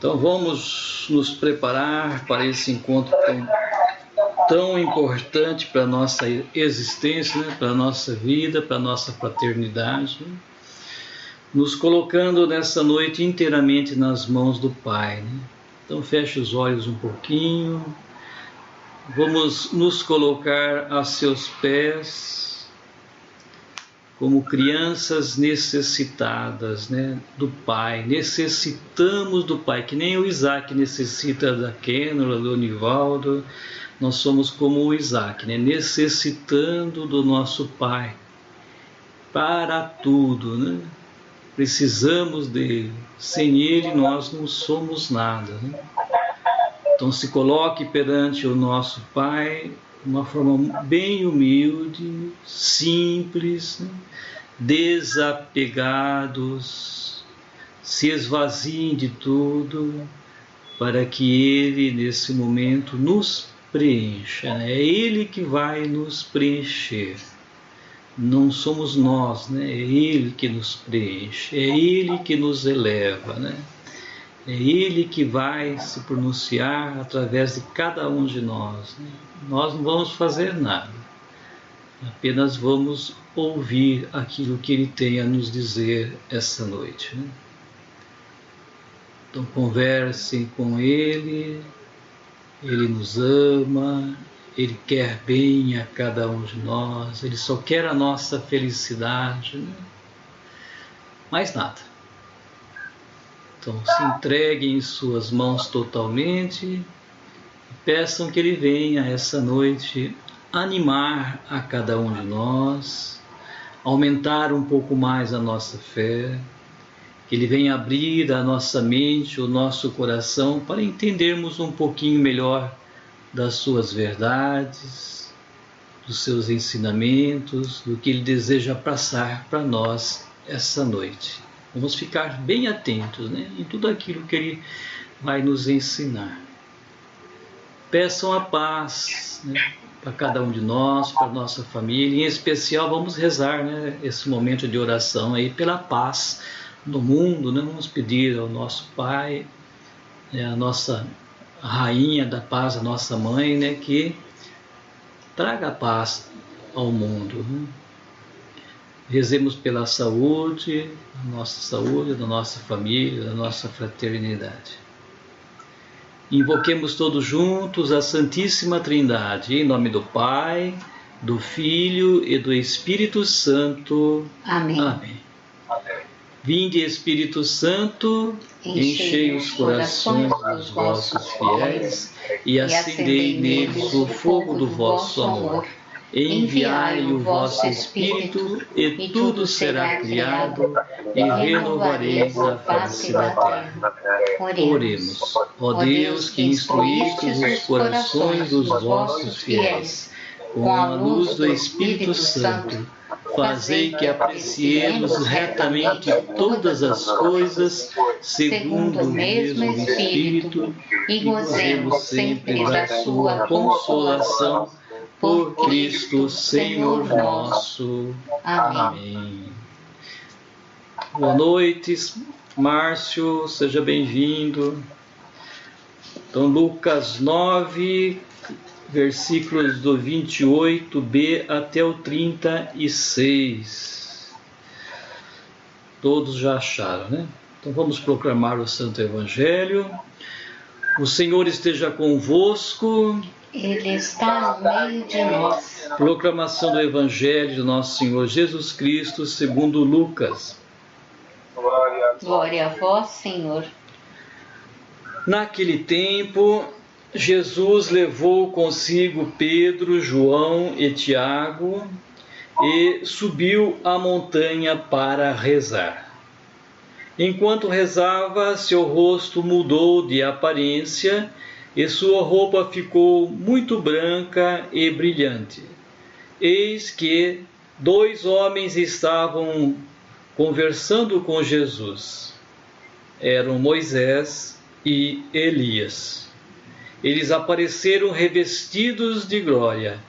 Então vamos nos preparar para esse encontro tão importante para a nossa existência, né? Para a nossa vida, para a nossa fraternidade, né? Nos colocando nessa noite inteiramente nas mãos do Pai, né? Então feche os olhos um pouquinho, vamos nos colocar a seus pés, como crianças necessitadas, né, do Pai. Necessitamos do Pai, que nem o Isaac necessita da Kênula, do Nivaldo. Nós somos como o Isaac, né, necessitando do nosso Pai para tudo, né? Precisamos dele. Sem ele nós não somos nada, né? Então se coloque perante o nosso Pai de uma forma bem humilde, simples, né? Desapegados, se esvaziem de tudo, para que Ele, nesse momento, nos preencha. Né? É Ele que vai nos preencher. Não somos nós, né? É Ele que nos preenche, é Ele que nos eleva, né? É Ele que vai se pronunciar através de cada um de nós, né? Nós não vamos fazer nada, apenas vamos ouvir aquilo que Ele tem a nos dizer essa noite, né? Então conversem com Ele, Ele nos ama, Ele quer bem a cada um de nós, Ele só quer a nossa felicidade, né? Mais nada. Então se entreguem em suas mãos totalmente e peçam que Ele venha essa noite animar a cada um de nós, aumentar um pouco mais a nossa fé, que Ele venha abrir a nossa mente, o nosso coração, para entendermos um pouquinho melhor das suas verdades, dos seus ensinamentos, do que Ele deseja passar para nós essa noite. Vamos ficar bem atentos, né, em tudo aquilo que Ele vai nos ensinar. Peçam a paz, né, para cada um de nós, para a nossa família. Em especial, vamos rezar, né, esse momento de oração aí pela paz no mundo, né? Vamos pedir ao nosso Pai, né, a nossa Rainha da Paz, a nossa Mãe, né, que traga a paz ao mundo, né? Rezemos pela saúde, da nossa família, da nossa fraternidade. Invoquemos todos juntos a Santíssima Trindade, em nome do Pai, do Filho e do Espírito Santo. Amém. Amém. Vinde, Espírito Santo, enchei os corações dos vossos fiéis e acendei neles o fogo do vosso amor. Enviai o vosso Espírito, e tudo será criado, e renovareis a face da terra. Oremos. Ó Deus, que instruístes os corações dos vossos fiéis com a luz do Espírito Santo, fazei que apreciemos retamente todas as coisas segundo o mesmo Espírito e gozemos sempre da sua consolação. Por Cristo, Senhor nosso. Amém. Boa noite, Márcio, seja bem-vindo. Então, Lucas 9, versículos do 28b até o 36. Todos já acharam, né? Então vamos proclamar o Santo Evangelho. O Senhor esteja convosco. Ele está no meio de nós. Proclamação do Evangelho de nosso Senhor Jesus Cristo segundo Lucas. Glória a vós, Senhor. Naquele tempo, Jesus levou consigo Pedro, João e Tiago e subiu a montanha para rezar. Enquanto rezava, seu rosto mudou de aparência e sua roupa ficou muito branca e brilhante. Eis que 2 homens estavam conversando com Jesus. Eram Moisés e Elias. Eles apareceram revestidos de glória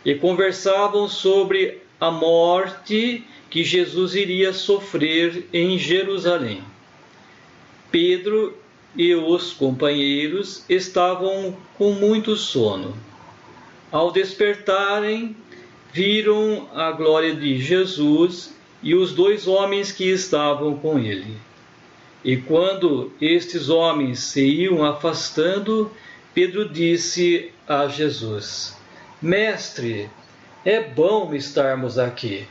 e conversavam sobre a morte que Jesus iria sofrer em Jerusalém. Pedro e os companheiros estavam com muito sono. Ao despertarem, viram a glória de Jesus e os 2 homens que estavam com ele. E quando estes homens se iam afastando, Pedro disse a Jesus: Mestre, é bom estarmos aqui.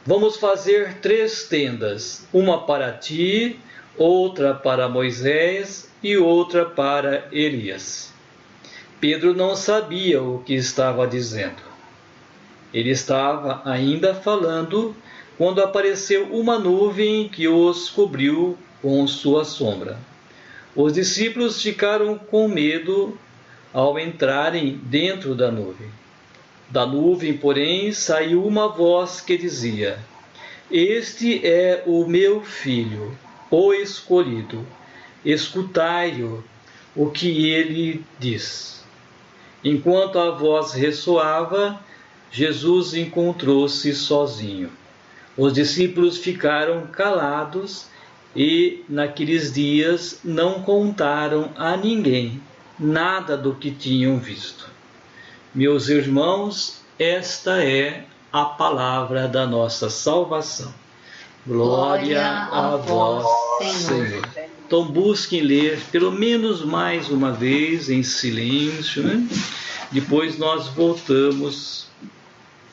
Vamos fazer 3 tendas, uma para ti, outra para Moisés e outra para Elias. Pedro não sabia o que estava dizendo. Ele estava ainda falando quando apareceu uma nuvem que os cobriu com sua sombra. Os discípulos ficaram com medo ao entrarem dentro da nuvem. Da nuvem, porém, saiu uma voz que dizia: Este é o meu filho, o escolhido. Escutai-o, o que ele diz. Enquanto a voz ressoava, Jesus encontrou-se sozinho. Os discípulos ficaram calados e, naqueles dias, não contaram a ninguém nada do que tinham visto. Meus irmãos, esta é a palavra da nossa salvação. Glória a vós, Senhor. Então busquem ler pelo menos mais uma vez em silêncio, né? Depois nós voltamos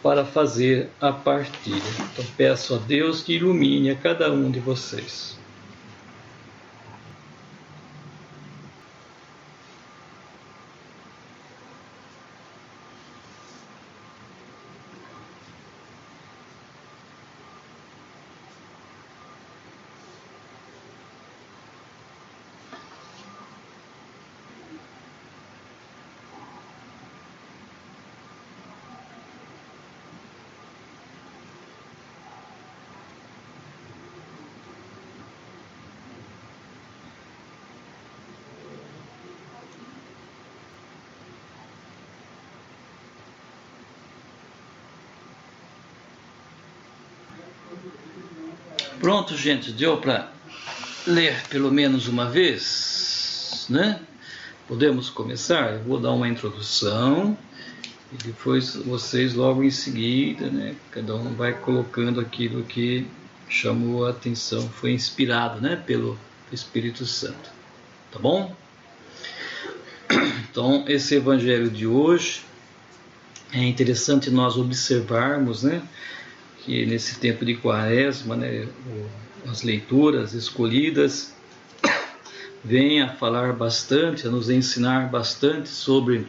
para fazer a partilha. Então peço a Deus que ilumine a cada um de vocês. Pronto, gente, deu para ler pelo menos uma vez, né? Podemos começar? Eu vou dar uma introdução e depois vocês logo em seguida, né? Cada um vai colocando aquilo que chamou a atenção, foi inspirado, né? Pelo Espírito Santo, tá bom? Então, esse evangelho de hoje é interessante nós observarmos, né? Que nesse tempo de Quaresma, né, as leituras escolhidas vêm a falar bastante, a nos ensinar bastante sobre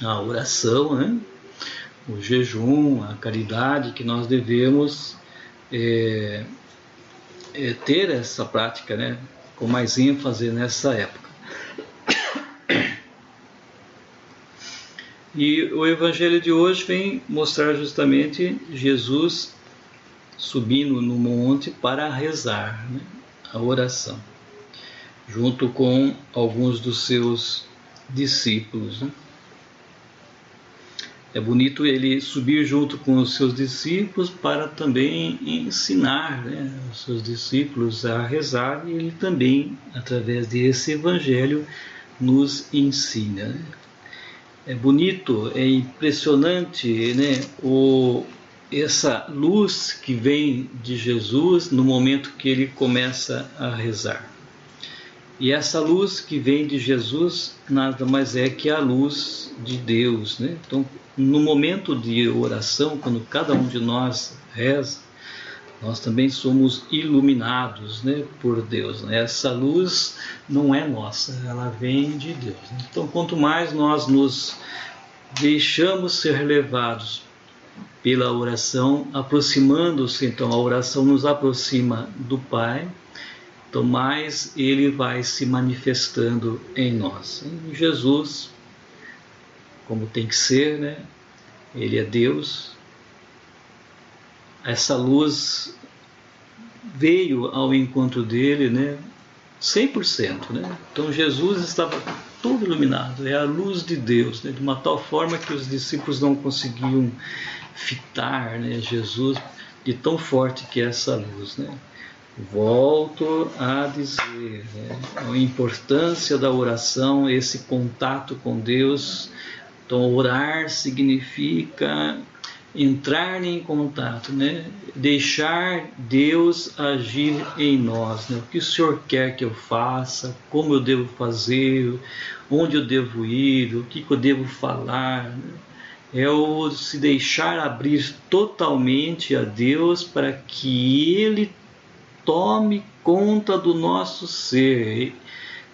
a oração, né, o jejum, a caridade, que nós devemos ter essa prática, né, com mais ênfase nessa época. E o evangelho de hoje vem mostrar justamente Jesus subindo no monte para rezar, né, a oração, junto com alguns dos seus discípulos, né. É bonito ele subir junto com os seus discípulos para também ensinar, né, os seus discípulos a rezar, e ele também, através desse evangelho, nos ensina, né. É bonito, é impressionante, né, essa luz que vem de Jesus no momento que ele começa a rezar. E essa luz que vem de Jesus nada mais é que a luz de Deus, né? Então, no momento de oração, quando cada um de nós reza, nós também somos iluminados, né, por Deus, né? Essa luz não é nossa, ela vem de Deus. Então, quanto mais nós nos deixamos ser levados pela oração, aproximando-se, então a oração nos aproxima do Pai, então mais ele vai se manifestando em nós. E Jesus, como tem que ser, né? Ele é Deus. Essa luz veio ao encontro dele, né, 100%, né? Então Jesus estava todo iluminado, é a luz de Deus, né, de uma tal forma que os discípulos não conseguiam fitar, né, Jesus, de tão forte que é essa luz, né? Volto a dizer, né, a importância da oração, esse contato com Deus. Então, orar significa entrar em contato, né? Deixar Deus agir em nós, né? O que o Senhor quer que eu faça, como eu devo fazer, onde eu devo ir, o que eu devo falar, né? É o se deixar abrir totalmente a Deus para que Ele tome conta do nosso ser,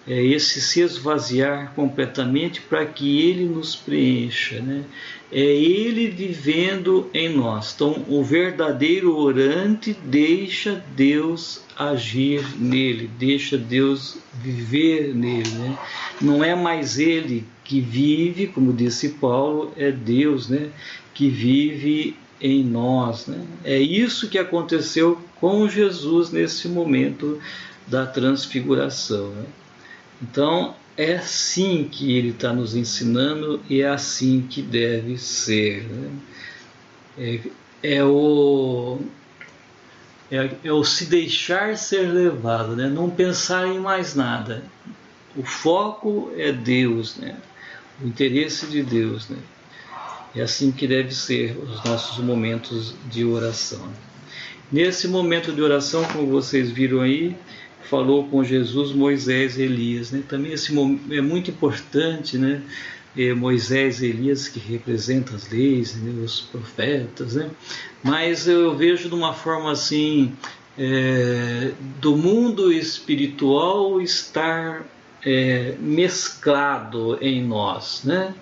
esse se esvaziar completamente para que Ele nos preencha, né? É Ele vivendo em nós. Então, o verdadeiro orante deixa Deus agir nele, deixa Deus viver nele, né? Não é mais ele que vive, como disse Paulo, é Deus, né, que vive em nós, né? É isso que aconteceu com Jesus nesse momento da transfiguração, né? Então, é assim que ele está nos ensinando e é assim que deve ser, né? É o se deixar ser levado, né? Não pensar em mais nada. O foco é Deus, né? O interesse de Deus, né? É assim que deve ser os nossos momentos de oração. Nesse momento de oração, como vocês viram aí, falou com Jesus, Moisés e Elias, né? Também esse momento é muito importante, né? Moisés e Elias, que representam as leis, né? Os profetas, né? Mas eu vejo de uma forma assim, do mundo espiritual estar mesclado em nós, né?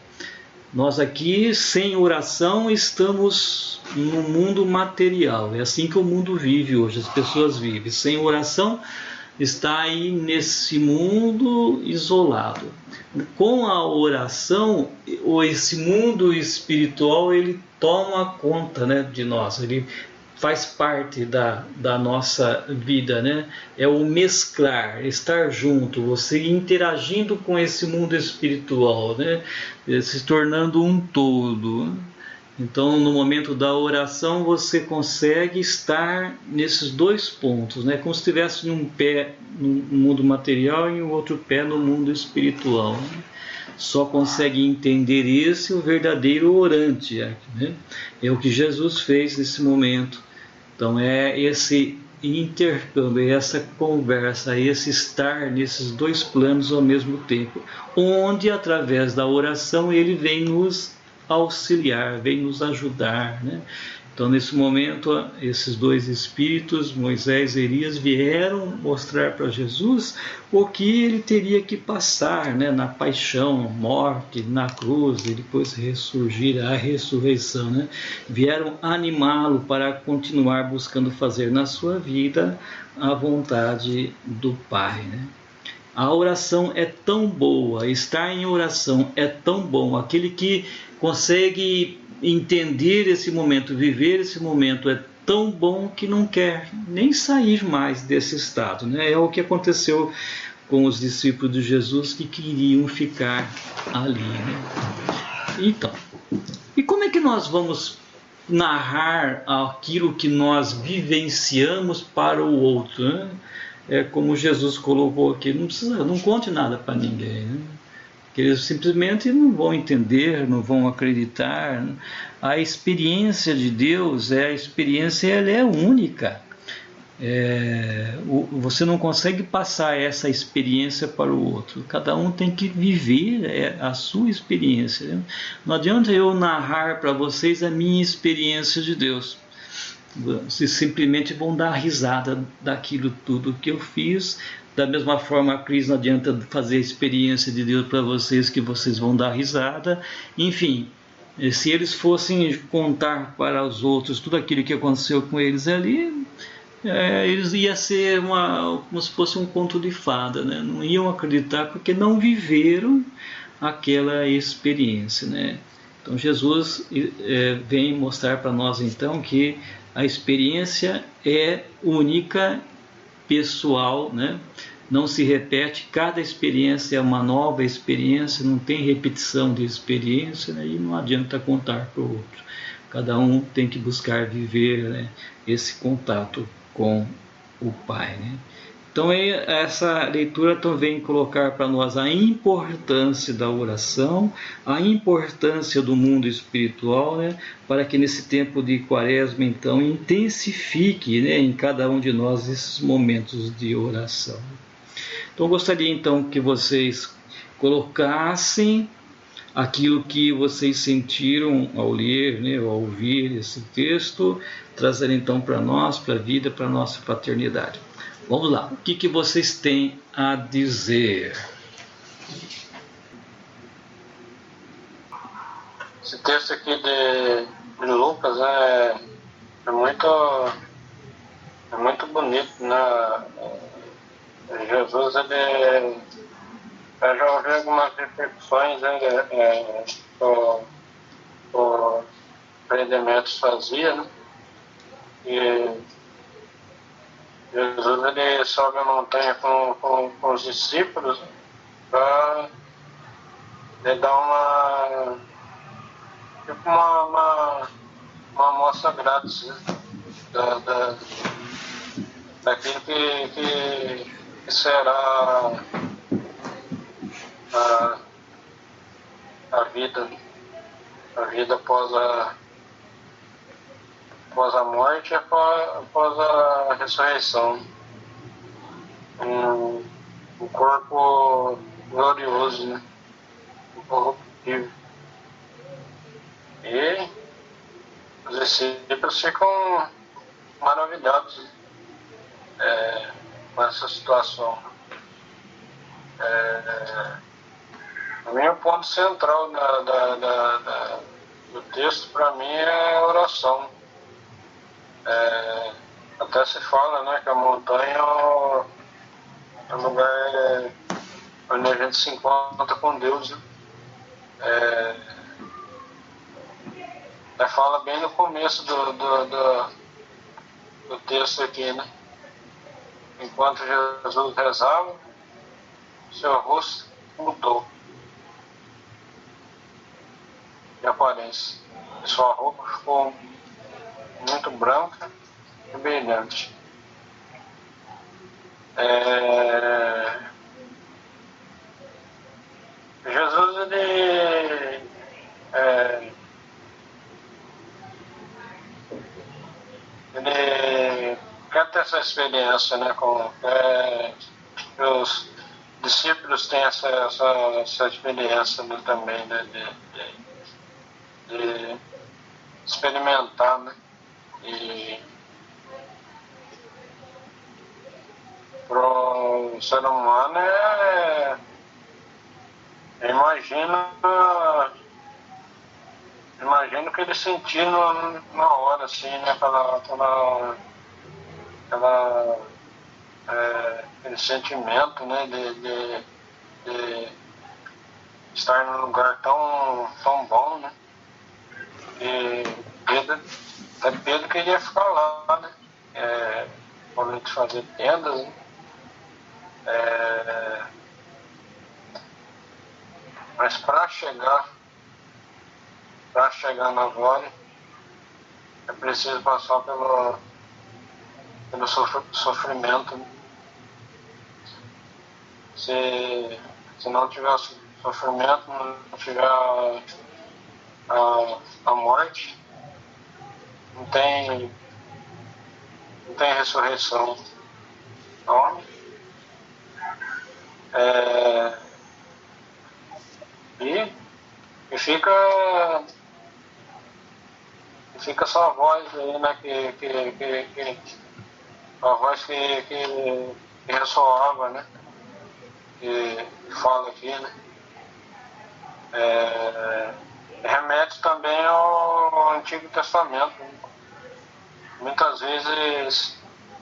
Nós aqui, sem oração, estamos no mundo material. É assim que o mundo vive hoje, as pessoas vivem. Sem oração, está aí nesse mundo isolado. Com a oração, esse mundo espiritual, ele toma conta, né, de nós. Ele faz parte da nossa vida, né? É o mesclar, estar junto, você interagindo com esse mundo espiritual, né? Se tornando um todo. Então, no momento da oração, você consegue estar nesses dois pontos, né? Como se estivesse um pé no mundo material e o outro pé no mundo espiritual, né? Só consegue entender esse o verdadeiro orante, né? É o que Jesus fez nesse momento. Então é esse intercâmbio, essa conversa, esse estar nesses dois planos ao mesmo tempo, onde através da oração ele vem nos auxiliar, vem nos ajudar, né? Então nesse momento esses dois espíritos, Moisés e Elias, vieram mostrar para Jesus o que ele teria que passar, né, na paixão, morte, na cruz e depois ressurgir, a ressurreição, né? Vieram animá-lo para continuar buscando fazer na sua vida a vontade do Pai, né? A oração é tão boa, estar em oração é tão bom, aquele que consegue entender esse momento, viver esse momento é tão bom que não quer nem sair mais desse estado, né? É o que aconteceu com os discípulos de Jesus que queriam ficar ali, né? Então, e como é que nós vamos narrar aquilo que nós vivenciamos para o outro, né? É como Jesus colocou aqui, não conte nada para ninguém, né? Que eles simplesmente não vão entender, não vão acreditar. A experiência de Deus, a experiência ela é única. Você não consegue passar essa experiência para o outro. Cada um tem que viver a sua experiência, né? Não adianta eu narrar para vocês a minha experiência de Deus. Vocês simplesmente vão dar risada daquilo tudo que eu fiz. Da mesma forma, a Cris, não adianta fazer a experiência de Deus para vocês, que vocês vão dar risada. Enfim, se eles fossem contar para os outros tudo aquilo que aconteceu com eles ali, eles ia ser como se fosse um conto de fada, né? Não iam acreditar porque não viveram aquela experiência, né? Então Jesus vem mostrar para nós então que a experiência é única, pessoal, né? Não se repete, cada experiência é uma nova experiência, não tem repetição de experiência, né? E não adianta contar para o outro. Cada um tem que buscar viver, né, esse contato com o Pai, né? Então essa leitura também colocar para nós a importância da oração, a importância do mundo espiritual, né? Para que nesse tempo de quaresma, então, intensifique, né, em cada um de nós esses momentos de oração. Então eu gostaria então que vocês colocassem aquilo que vocês sentiram ao ler, né, ao ouvir esse texto, trazer então para nós, para a vida, para a nossa fraternidade. Vamos lá, o que vocês têm a dizer? Esse texto aqui de Lucas é muito bonito, né? Jesus, eu já ouvi algumas reflexões, né, o Frei Demetrios fazia, né? E Jesus ele sobe a montanha com os discípulos para dar tipo uma amostra grátis, né? Daquilo que será a, a vida após a morte e após a ressurreição. Um corpo glorioso, né? Incorruptível. E os discípulos ficam maravilhados, com essa situação. O meu ponto central do texto, para mim, é a oração. Até se fala, né, que a montanha é um lugar onde a gente se encontra com Deus, né? Fala bem no começo do texto aqui, né? Enquanto Jesus rezava, seu rosto mudou de aparência. E sua roupa ficou muito branca e brilhante. Jesus, ele quer ter essa experiência, né? Os discípulos têm essa experiência, né, também, né? De experimentar, né? E para o ser humano imagino que ele sentiu na hora, assim, né? Aquele sentimento, né? De estar num lugar tão bom, né? E Pedro queria ficar lá, né? Quando de fazer tendas, né? Mas para chegar na glória, é preciso passar pelo sofrimento, né? Se não tiver sofrimento, não tiver a morte, não tem ressurreição. Então, e fica só a voz aí, né? A voz que ressoava, né? Que fala aqui, né? Remete também ao Antigo Testamento, né? Muitas vezes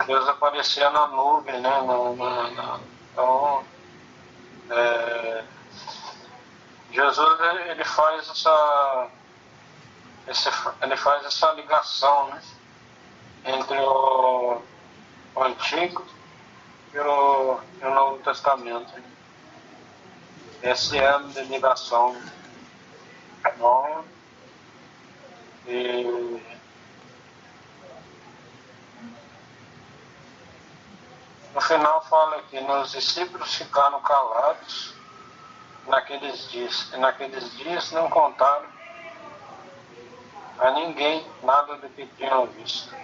Deus aparecia na nuvem, né? Então, Jesus ele faz essa ligação, né? Entre o Antigo e o Novo Testamento. Esse é a ligação. Então, final fala que nos discípulos ficaram calados naqueles dias. E naqueles dias não contaram a ninguém nada do que tinham visto.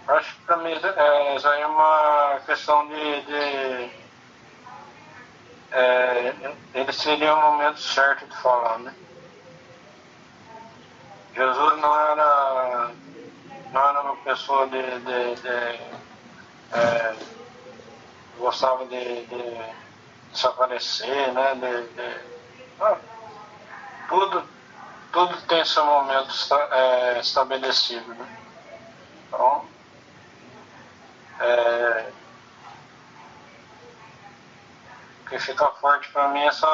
Acho que para mim isso aí é uma questão ele seria o momento certo de falar, né? Jesus não era uma pessoa gostava de se aparecer, né? Tudo tem seu momento estabelecido, né? Então, o que fica forte para mim é esse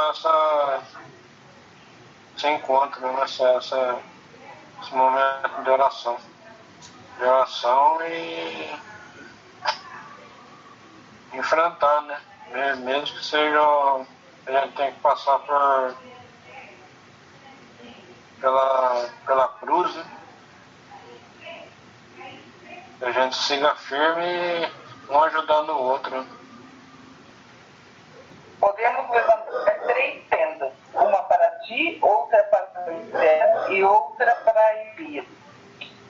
encontro, né? Esse momento de oração. E enfrentar, né? Mesmo que seja, a gente tem que passar pela cruz, né? Que a gente siga firme, um ajudando o outro, né? Podemos levantar 3 tendas, uma para ti, outra para Moisés e outra para Elias.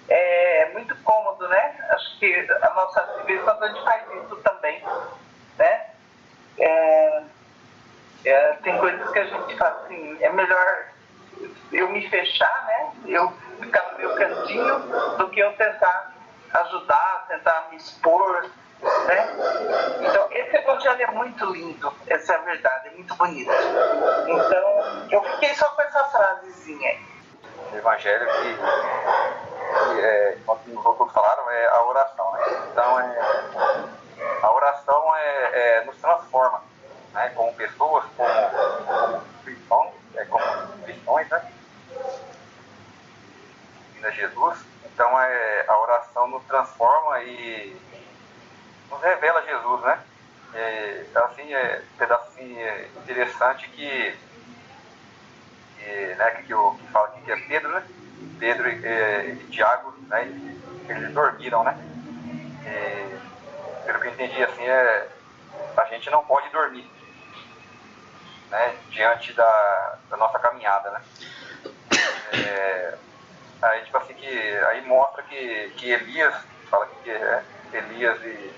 É muito cômodo, né? Acho que a nossa civilização a gente faz isso também, né? Tem coisas que a gente fala assim, é melhor eu me fechar, né? Eu ficar no meu cantinho do que eu tentar ajudar, tentar me expor, né? Então, esse evangelho é muito lindo, essa é a verdade, é muito bonito. Então, eu fiquei só com essa frasezinha aí. O evangelho como os outros falaram, é a oração, né? Então, a oração nos transforma, né? Como pessoas, como cristãos, né? Ainda Jesus. Então, a oração nos transforma e nos revela Jesus, né? Assim, um pedaço assim, interessante que fala aqui que é Pedro, né? Pedro e Tiago, né? Eles dormiram, né? Pelo que eu entendi, assim, a gente não pode dormir, né? Diante da nossa caminhada, né? Aí, tipo assim, aí mostra que Elias, fala que Elias e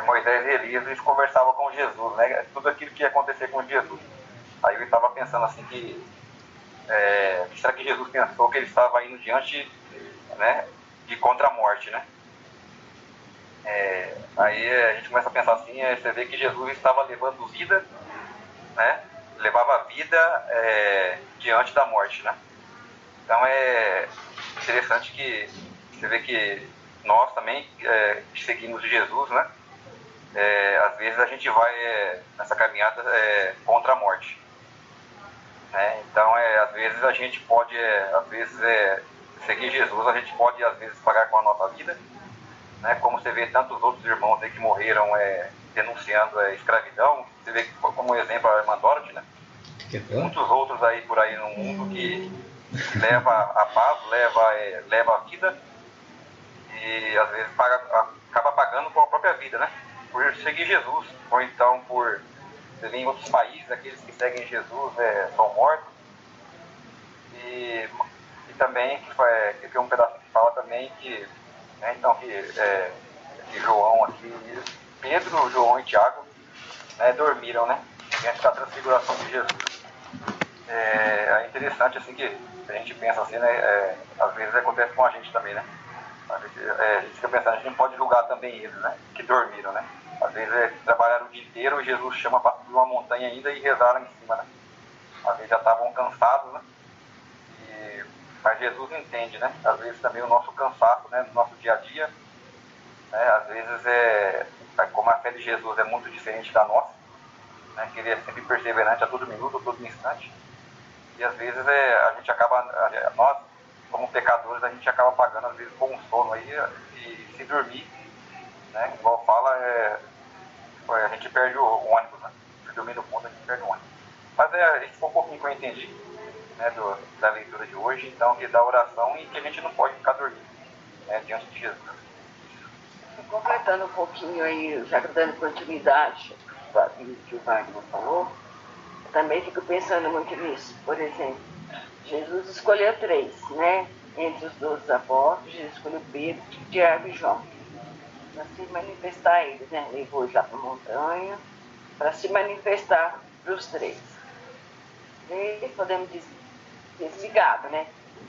Moisés e Elias, eles conversavam com Jesus, né? Tudo aquilo que ia acontecer com Jesus. Aí eu estava pensando assim será que Jesus pensou que ele estava indo diante, né, de contra a morte, né? Aí a gente começa a pensar assim, você vê que Jesus estava levando vida, né? Levava vida diante da morte, né? Então é interessante que você vê que nós também seguimos Jesus, né? Às vezes a gente vai nessa caminhada contra a morte, né? Então às vezes a gente pode seguir Jesus, a gente pode às vezes pagar com a nossa vida, né? Como você vê tantos outros irmãos aí que morreram denunciando a escravidão, você vê como exemplo a irmã Dorothy, né? Muitos outros aí por aí no mundo que leva a paz, leva a vida e às vezes acaba pagando com a própria vida, né? Por seguir Jesus, ou então por em outros países, aqueles que seguem Jesus são mortos. E também que tem um pedaço que fala também que, né, então que João aqui, Pedro, João e Tiago, né, dormiram, né, diante da transfiguração de Jesus. É interessante assim que a gente pensa assim, né, às vezes acontece com a gente também, né. A gente fica pensando, a gente não pode julgar também eles, né, que dormiram, né. Às vezes trabalharam o dia inteiro e Jesus chama para subir uma montanha ainda e rezaram em cima, né. Às vezes já estavam cansados, né. Mas Jesus entende, né? Às vezes também o nosso cansaço, né, no nosso dia a dia, né, às vezes como a fé de Jesus é muito diferente da nossa, né, que ele é sempre perseverante a todo minuto, a todo instante, e às vezes a gente acaba, nós como pecadores, a gente acaba pagando às vezes com um sono aí e se dormir, né, igual fala, a gente perde o ônibus, né? Se dormir no ponto, a gente perde o ônibus. Mas isso foi um pouquinho que eu entendi, né, da leitura de hoje, então, que da oração e que a gente não pode ficar dormindo, né, diante de Jesus. completando um pouquinho aí, já dando continuidade ao que o Wagner falou, eu também fico pensando muito nisso. Por exemplo, Jesus escolheu 3, né? Entre os 12 apóstolos, Jesus escolheu Pedro, Tiago e João, para se manifestar a eles, né? Levou já para a montanha, para se manifestar para os 3. Eles, podemos dizer, desligados, né?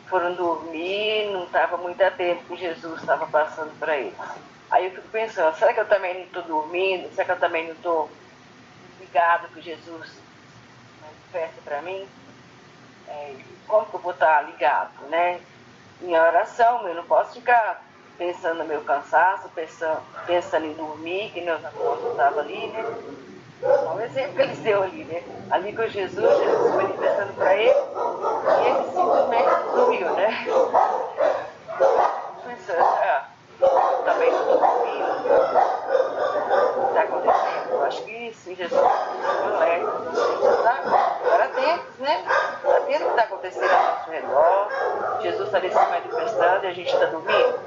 Foram dormir, não estavam muito atentos que Jesus estava passando para eles. Aí eu fico pensando, será que eu também não estou dormindo? Será que eu também não estou ligado que Jesus manifesta para mim? Como que eu vou estar ligado, né? Em oração, eu não posso ficar pensando no meu cansaço, pensando em dormir, que meus apóstolos estavam ali, né? Só um exemplo que eles deu ali, né? Ali com Jesus se manifestando para ele, e ele simplesmente dormiu, né? Pensando, também não estou dormindo. O que está acontecendo? Eu acho que sim, Jesus alerta, agora atentos, né? Atento ao que está acontecendo ao nosso redor. Jesus está ali se manifestando e a gente está dormindo.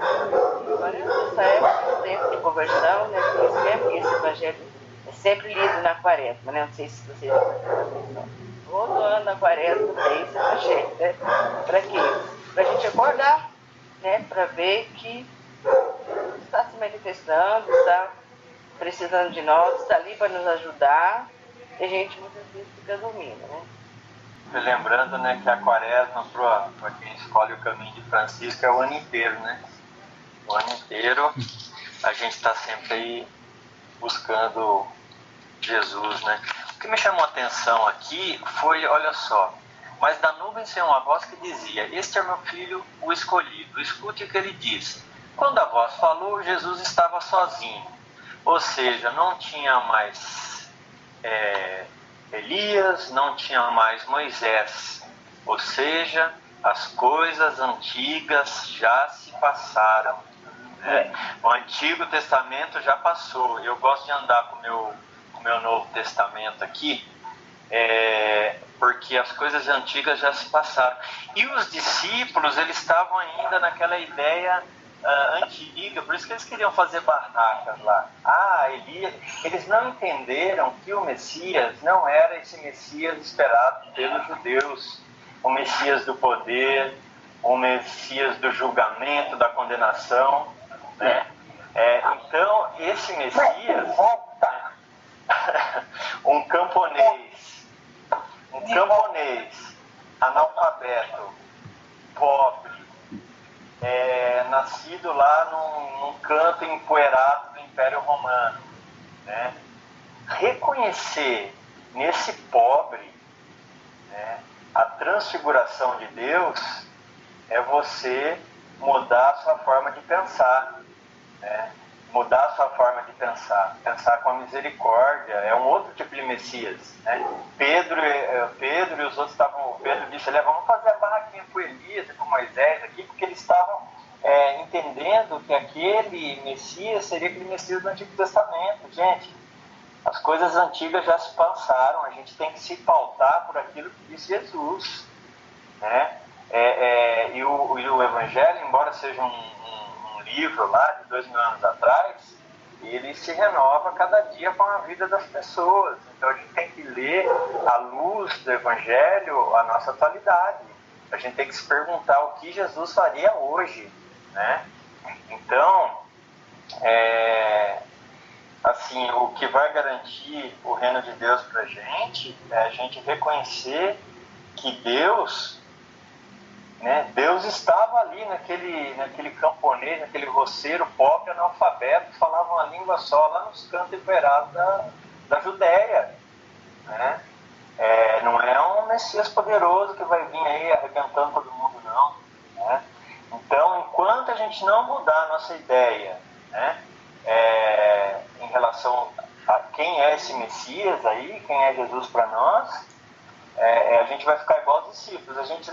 Agora, nessa época, o tempo de conversão, né? Por isso mesmo que esse evangelho é sempre lido na quaresma, né? Não sei se vocês já prestaram atenção. Todo ano na quaresma tem esse evangelho, né? Para quê? Para a gente acordar, né? Para ver que está se manifestando, está precisando de nós, está ali para nos ajudar, e a gente muitas vezes fica dormindo, né? Lembrando, né, que a quaresma, para quem escolhe o caminho de Francisco, é o ano inteiro, né? O ano inteiro a gente está sempre aí buscando Jesus, né? O que me chamou a atenção aqui foi, olha só, mas da nuvem saiu uma voz que dizia: este é meu filho, o escolhido, escute o que ele disse. Quando a voz falou, Jesus estava sozinho, ou seja, não tinha mais Elias, não tinha mais Moisés, ou seja, as coisas antigas já se passaram. O Antigo Testamento já passou. Eu gosto de andar com o meu Novo Testamento aqui, porque as coisas antigas já se passaram. E os discípulos, eles estavam ainda naquela ideia antiga, por isso que eles queriam fazer barracas lá. Elias, eles não entenderam que o Messias não era esse Messias esperado pelos judeus, o Messias do poder, o Messias do julgamento, da condenação, né? Então, esse Messias, um camponês analfabeto, pobre, nascido lá num canto empoeirado do Império Romano, né? Reconhecer nesse pobre, né, a transfiguração de Deus é você mudar a sua forma de pensar, né? Mudar a sua forma de pensar com a misericórdia, é um outro tipo de Messias, né? Pedro e os outros Pedro disse: vamos fazer a barraquinha com Elias e com Moisés aqui, porque eles estavam entendendo que aquele Messias seria aquele Messias do Antigo Testamento. Gente, as coisas antigas já se passaram, a gente tem que se pautar por aquilo que disse Jesus, né? E o Evangelho, embora seja um livro lá de 2000 anos atrás, ele se renova cada dia com a vida das pessoas. Então a gente tem que ler à luz do Evangelho a nossa atualidade. A gente tem que se perguntar o que Jesus faria hoje, né? Então, assim, o que vai garantir o reino de Deus para a gente é a gente reconhecer que Deus estava ali naquele camponês, naquele roceiro pobre, analfabeto, que falava uma língua só, lá nos cantos empoeirados da Judéia, né? Não é um Messias poderoso que vai vir aí arrebentando todo mundo, não, né? Então, enquanto a gente não mudar a nossa ideia, né, em relação a quem é esse Messias aí, quem é Jesus para nós, a gente vai ficar igual aos discípulos. A gente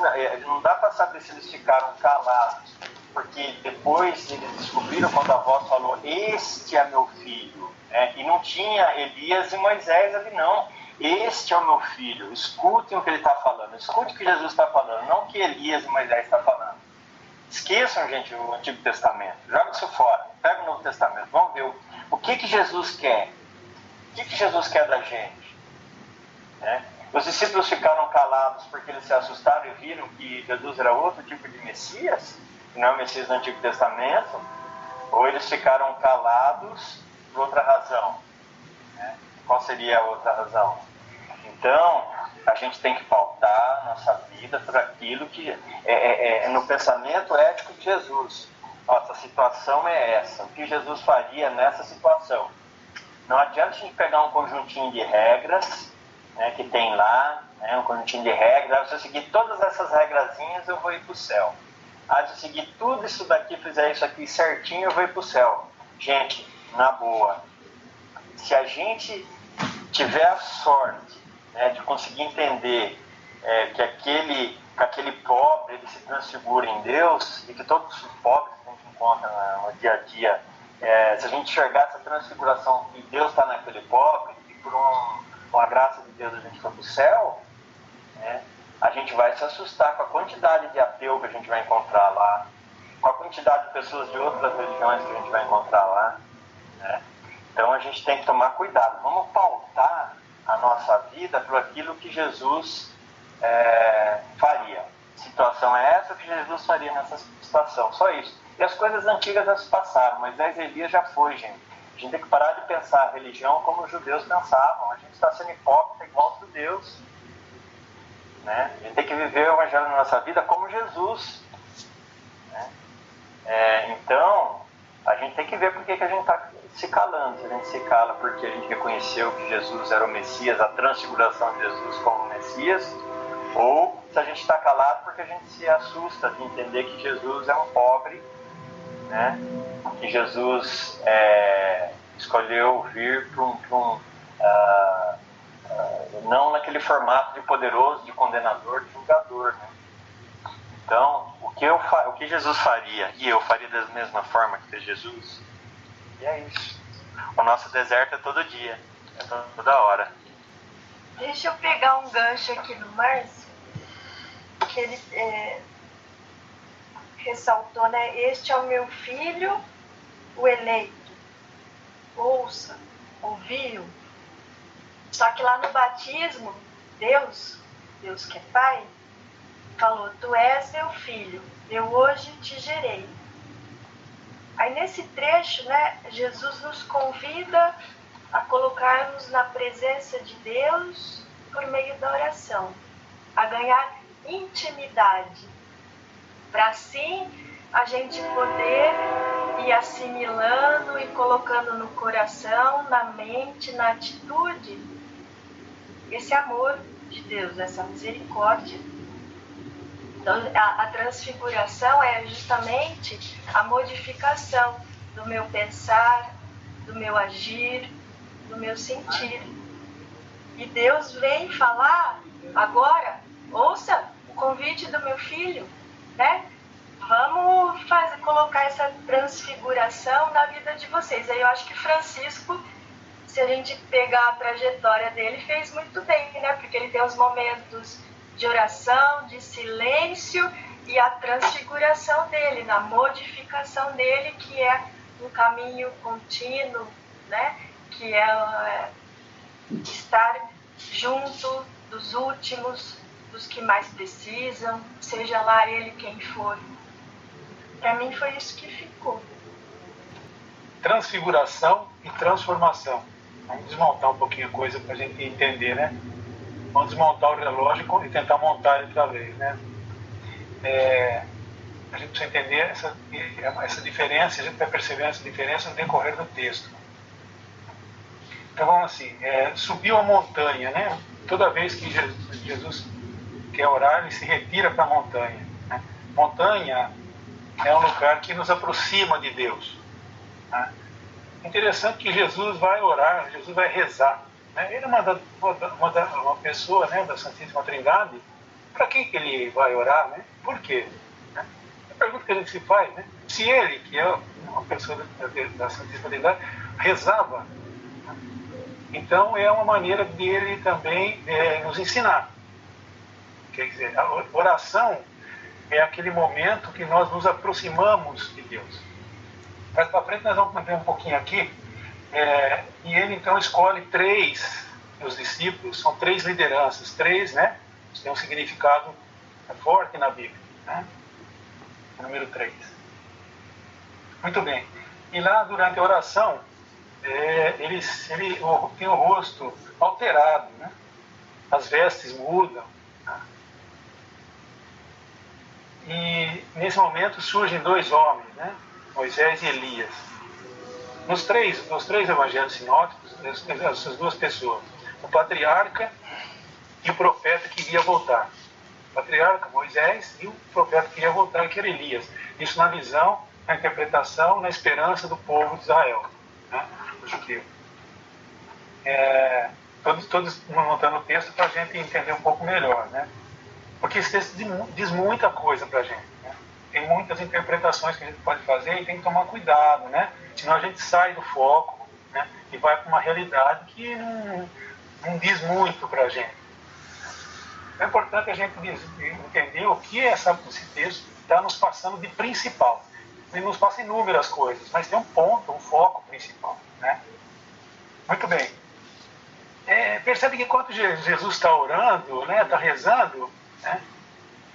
não dá para saber se eles ficaram calados, porque depois eles descobriram, quando a voz falou: este é meu filho, e não tinha Elias e Moisés ali, não. Este é o meu filho, escutem o que ele está falando, escute o que Jesus está falando, não o que Elias e Moisés estão falando. Esqueçam, gente, o Antigo Testamento. Joga isso fora. Pega o Novo Testamento. Vamos ver o que Jesus quer. O que Jesus quer da gente? Né? Os discípulos ficaram calados porque eles se assustaram e viram que Jesus era outro tipo de Messias, que não é o Messias do Antigo Testamento, ou eles ficaram calados por outra razão. Né? Qual seria a outra razão? Então, a gente tem que pautar a nossa vida por aquilo que é no pensamento ético de Jesus. Nossa situação é essa. O que Jesus faria nessa situação? Não adianta a gente pegar um conjuntinho de regras, né, que tem lá, né, um conjuntinho de regras. Se eu seguir todas essas regrazinhas, eu vou ir para o céu. Se eu seguir tudo isso daqui, fizer isso aqui certinho, eu vou ir para o céu. Gente, na boa, se a gente tiver a sorte, né, de conseguir entender que aquele pobre ele se transfigura em Deus, e que todos os pobres que a gente encontra no dia a dia, se a gente enxergar essa transfiguração e Deus está naquele pobre, e por uma graça de Deus a gente for para o céu, né, a gente vai se assustar com a quantidade de ateu que a gente vai encontrar lá, com a quantidade de pessoas de outras religiões que a gente vai encontrar lá. Né? Então a gente tem que tomar cuidado. Vamos pautar a nossa vida por aquilo que Jesus faria. A situação é essa, o que Jesus faria nessa situação. Só isso. E as coisas antigas já se passaram. Moisés e Elias já foi, gente. A gente tem que parar de pensar a religião como os judeus pensavam. A gente está sendo hipócrita igual os judeus. Né? A gente tem que viver o evangelho na nossa vida como Jesus. Né? Então, a gente tem que ver por que a gente está se calando. Se a gente se cala porque a gente reconheceu que Jesus era o Messias, a transfiguração de Jesus como Messias, ou se a gente está calado porque a gente se assusta de entender que Jesus é um pobre, né? Que Jesus escolheu vir não naquele formato de poderoso, de condenador, de julgador. Né? Então, o que Jesus faria, e eu faria da mesma forma que fez Jesus, e é isso. O nosso deserto é todo dia, é toda hora. Deixa eu pegar um gancho aqui do Márcio, que ele ressaltou, né? Este é o meu filho, o eleito. Ouça, ouviu. Só que lá no batismo, Deus que é Pai, falou, tu és meu filho, eu hoje te gerei. Aí nesse trecho, né, Jesus nos convida a colocarmos na presença de Deus por meio da oração, a ganhar intimidade, para assim a gente poder ir assimilando e colocando no coração, na mente, na atitude, esse amor de Deus, essa misericórdia. Então, a transfiguração é justamente a modificação do meu pensar, do meu agir, do meu sentir. E Deus vem falar agora, ouça o convite do meu filho, né? Vamos colocar essa transfiguração na vida de vocês. Aí eu acho que Francisco, se a gente pegar a trajetória dele, fez muito bem, né? Porque ele tem os momentos de oração, de silêncio e a transfiguração dele, na modificação dele, que é um caminho contínuo, né? Que é estar junto dos últimos, dos que mais precisam, seja lá ele quem for. Para mim foi isso que ficou. Transfiguração e transformação. Vamos desmontar um pouquinho a coisa para a gente entender, né? Vamos desmontar o relógio e tentar montar ele outra vez, né? A gente precisa entender essa diferença, a gente vai percebendo essa diferença no decorrer do texto. Então vamos assim, subiu a montanha, né? Toda vez que Jesus quer orar, ele se retira para a montanha. Né? Montanha é um lugar que nos aproxima de Deus. Né? Interessante que Jesus vai orar, Jesus vai rezar. Né? Ele manda uma pessoa, né, da Santíssima Trindade, para quem que ele vai orar? Né? Por quê? Né? A pergunta que a gente se faz, né? Se ele, que é uma pessoa da Santíssima Trindade, rezava, né? Então é uma maneira dele também nos ensinar. Quer dizer, a oração é aquele momento que nós nos aproximamos de Deus. Mais para frente nós vamos ver um pouquinho aqui, e ele então escolhe 3 dos discípulos, são 3 lideranças, 3, né? Isso tem um significado forte na Bíblia, né? Número 3. Muito bem. E lá durante a oração, ele tem o rosto alterado, né? As vestes mudam, né? E nesse momento surgem 2 homens, né? Moisés e Elias. Nos três evangelhos sinóticos, essas 2 pessoas, o patriarca e o profeta que iria voltar. O patriarca, Moisés, e o profeta que iria voltar, que era Elias. Isso na visão, na interpretação, na esperança do povo de Israel, né? Do judeu. Todos montando o texto para a gente entender um pouco melhor, né? Porque esse texto diz muita coisa para a gente, né? Tem muitas interpretações que a gente pode fazer e tem que tomar cuidado, né? Senão a gente sai do foco, né? E vai para uma realidade que não diz muito para a gente. É importante a gente entender o que esse texto está nos passando de principal. Ele nos passa inúmeras coisas, mas tem um ponto, um foco principal, né? Muito bem. Percebe que enquanto Jesus está orando, né, está rezando, né,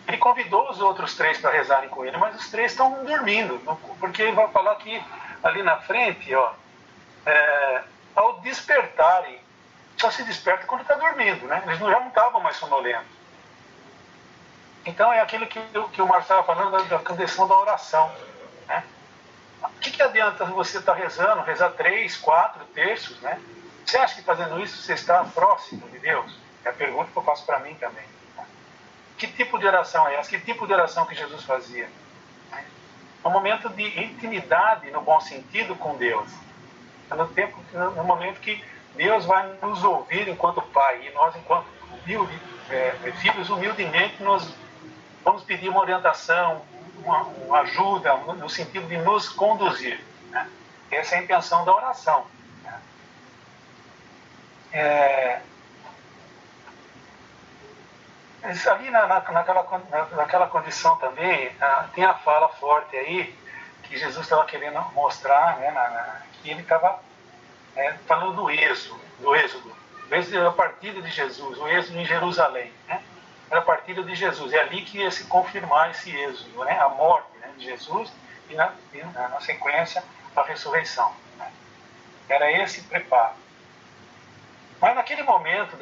ele convidou os outros 3 para rezarem com ele, mas os 3 estão dormindo, porque ele vai falar que ali na frente, ó, ao despertarem, só se desperta quando está dormindo, né? Eles já não estavam mais sonolentos. Então é aquilo que o Marcos estava falando da condição da oração, né? O que adianta você estar rezando, rezar 3, 4 terços, né? Você acha que fazendo isso você está próximo de Deus? É a pergunta que eu faço para mim também. Que tipo de oração é essa? Que tipo de oração que Jesus fazia? É um momento de intimidade, no bom sentido, com Deus. É no momento que Deus vai nos ouvir enquanto Pai, e nós, enquanto filhos, humildemente, nós vamos pedir uma orientação, uma ajuda, no sentido de nos conduzir, né? Essa é a intenção da oração, né? Ali naquela condição também, tem a fala forte aí, que Jesus estava querendo mostrar, né, que ele estava falando do êxodo, a partilha de Jesus, o êxodo em Jerusalém, né? Era a partilha de Jesus, é ali que ia se confirmar esse êxodo, né? A morte, né, de Jesus e na sequência a ressurreição, né? Era esse preparo. Mas naquele momento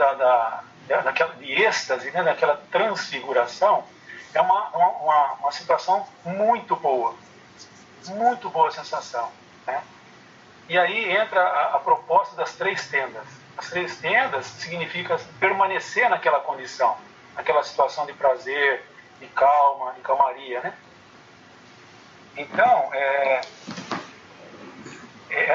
de êxtase, né, daquela transfiguração, é uma situação muito boa sensação, né? E aí entra a proposta das 3 tendas. As 3 tendas significa permanecer naquela condição, naquela situação de prazer, de calma, de calmaria, né? Então,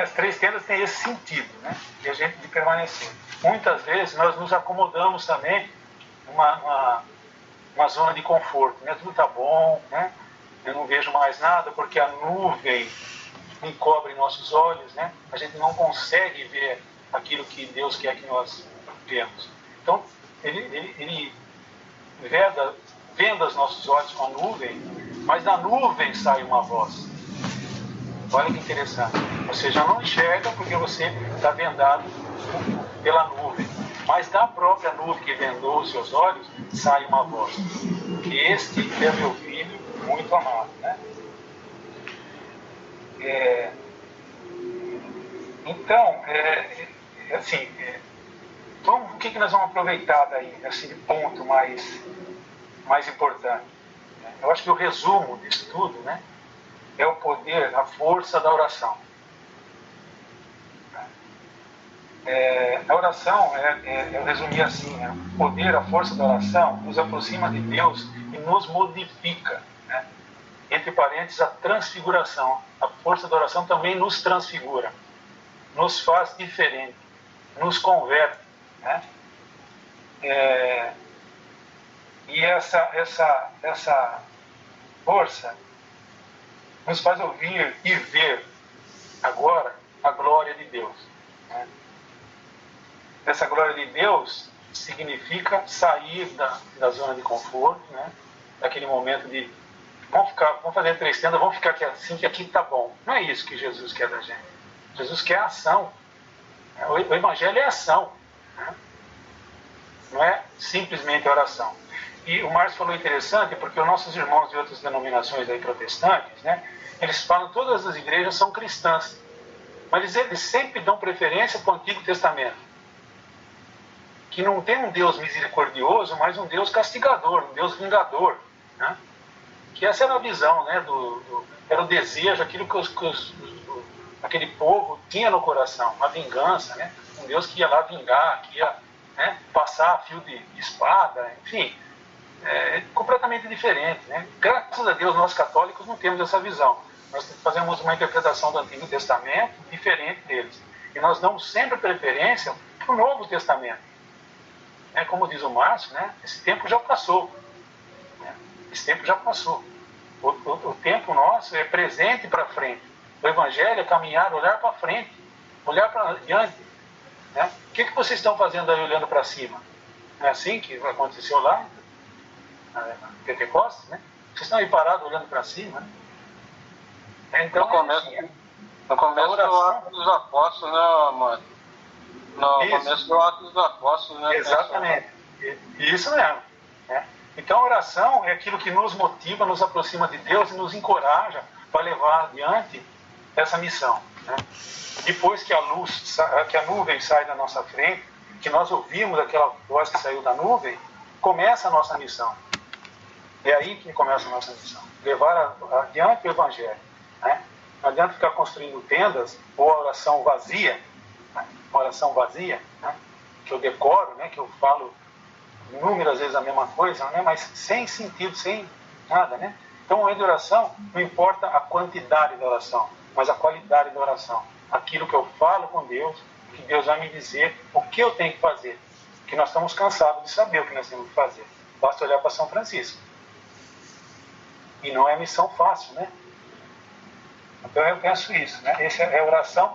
as 3 tendas têm esse sentido, né? De permanecer. Muitas vezes nós nos acomodamos também numa zona de conforto, né? Tudo está bom, né? Eu não vejo mais nada porque a nuvem encobre nossos olhos, né? A gente não consegue ver aquilo que Deus quer que nós vemos. Então, ele venda os nossos olhos com a nuvem, mas da nuvem sai uma voz. Olha que interessante. Você já não enxerga porque você está vendado pela nuvem. Mas da própria nuvem que vendou os seus olhos, sai uma voz. Que este é meu filho muito amado, né? Então, assim, o que nós vamos aproveitar daí, nesse ponto mais importante? Eu acho que o resumo disso tudo, né, é o poder, a força da oração. A oração, eu resumi assim, né, o poder, a força da oração nos aproxima de Deus e nos modifica, né? Entre parênteses, a transfiguração. A força da oração também nos transfigura, nos faz diferente, nos converte, né? E essa força nos faz ouvir e ver agora a glória de Deus, né? Essa glória de Deus significa sair da zona de conforto, né? Daquele momento de vamos fazer 3 tendas, vamos ficar aqui assim, que aqui está bom. Não é isso que Jesus quer da gente. Jesus quer ação. O Evangelho é ação, né? Não é simplesmente oração. E o Márcio falou interessante, porque os nossos irmãos de outras denominações aí protestantes, né, eles falam que todas as igrejas são cristãs, mas eles sempre dão preferência para o Antigo Testamento, que não tem um Deus misericordioso, mas um Deus castigador, um Deus vingador, né? Que essa era a visão, né, era o desejo, aquilo que aquele povo tinha no coração, uma vingança, né? Um Deus que ia lá vingar, que ia, né, passar fio de espada, enfim, completamente diferente, né? Graças a Deus nós católicos não temos essa visão, nós fazemos uma interpretação do Antigo Testamento diferente deles, e nós damos sempre preferência para o Novo Testamento, como diz o Márcio, né? Esse tempo já passou, né? Esse tempo já passou. O tempo nosso é presente para frente. O Evangelho é caminhar, olhar para frente, olhar para diante, né? O que vocês estão fazendo aí olhando para cima? Não é assim que aconteceu lá na Pentecostes, né? Vocês estão aí parados olhando para cima, né? Então, no começo do Atos dos Apóstolos, né, mano? No começo do Atos dos Apóstolos, né? Exatamente. Isso mesmo, né? Então a oração é aquilo que nos motiva, nos aproxima de Deus e nos encoraja para levar adiante essa missão, né? Depois que a nuvem sai da nossa frente, que nós ouvimos aquela voz que saiu da nuvem, começa a nossa missão. É aí que começa a nossa missão. Levar adiante o Evangelho, né? Não adianta ficar construindo tendas ou a oração vazia, né? Uma oração vazia, né? Que eu decoro, né? Que eu falo inúmeras vezes a mesma coisa, né? Mas sem sentido, sem nada, né? Então, o momento de oração, não importa a quantidade da oração, mas a qualidade da oração. Aquilo que eu falo com Deus, que Deus vai me dizer o que eu tenho que fazer. Que nós estamos cansados de saber o que nós temos que fazer. Basta olhar para São Francisco. E não é missão fácil, né? Então eu penso isso, né? Essa é a oração,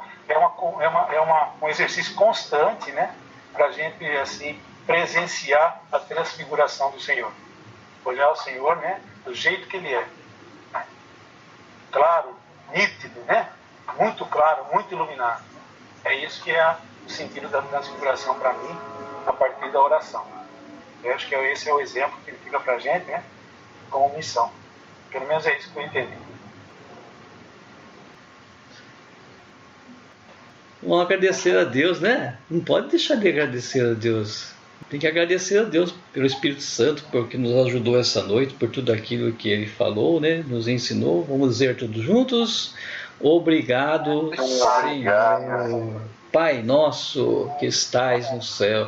um exercício constante, né? Para a gente, assim, presenciar a transfiguração do Senhor. Olhar o Senhor, né? Do jeito que Ele é. Claro, nítido, né? Muito claro, muito iluminado. É isso que é o sentido da transfiguração para mim, a partir da oração. Eu acho que esse é o exemplo que ele fica para a gente, né? Como missão. Pelo menos é isso que eu entendi. Vamos agradecer a Deus, né? Não pode deixar de agradecer a Deus. Tem que agradecer a Deus pelo Espírito Santo, porque nos ajudou essa noite, por tudo aquilo que Ele falou, né? Nos ensinou. Vamos dizer tudo juntos. Obrigado, Senhor. Pai nosso que estais no céu,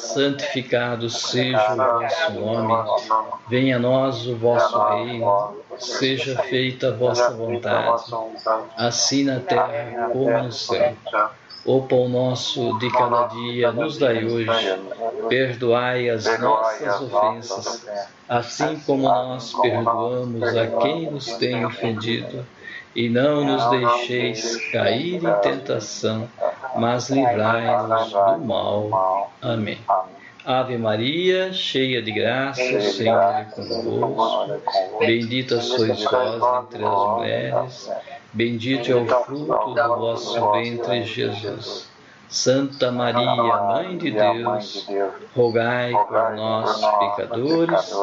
santificado seja o vosso nome. Venha a nós o vosso reino. Seja feita a vossa vontade, assim na terra como no céu. O pão nosso de cada dia nos dai hoje. Perdoai as nossas ofensas, assim como nós perdoamos a quem nos tem ofendido. E não nos deixeis cair em tentação, mas livrai-nos do mal. Amém. Ave Maria, cheia de graça, o Senhor é convosco. Bendita sois vós entre as mulheres. Bendito é o fruto do vosso ventre, Jesus. Santa Maria, Mãe de Deus, rogai por nós, pecadores,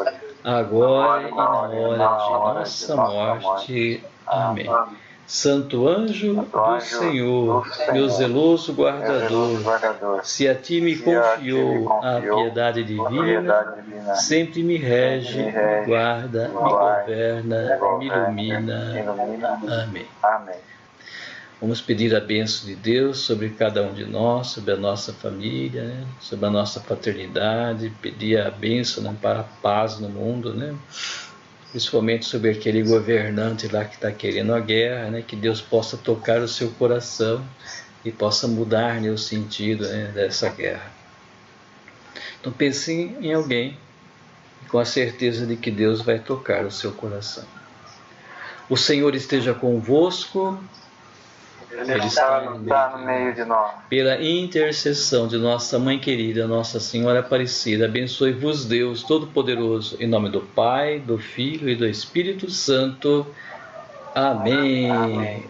agora e na hora de nossa morte. Amém. Santo anjo do Senhor, meu zeloso guardador, se a ti me confiou a piedade divina, sempre me rege, me guarda, me governa, me ilumina. Amém. Vamos pedir a bênção de Deus sobre cada um de nós, sobre a nossa família, né? Sobre a nossa paternidade, pedir a bênção, né, para a paz no mundo, né? Principalmente sobre aquele governante lá que está querendo a guerra, né? Que Deus possa tocar o seu coração e possa mudar, né, o sentido, né, dessa guerra. Então pense em alguém com a certeza de que Deus vai tocar o seu coração. O Senhor esteja convosco. Ele está no meio de nós. Pela intercessão de nossa Mãe querida, Nossa Senhora Aparecida, abençoe-vos Deus Todo-Poderoso, em nome do Pai, do Filho e do Espírito Santo. Amém.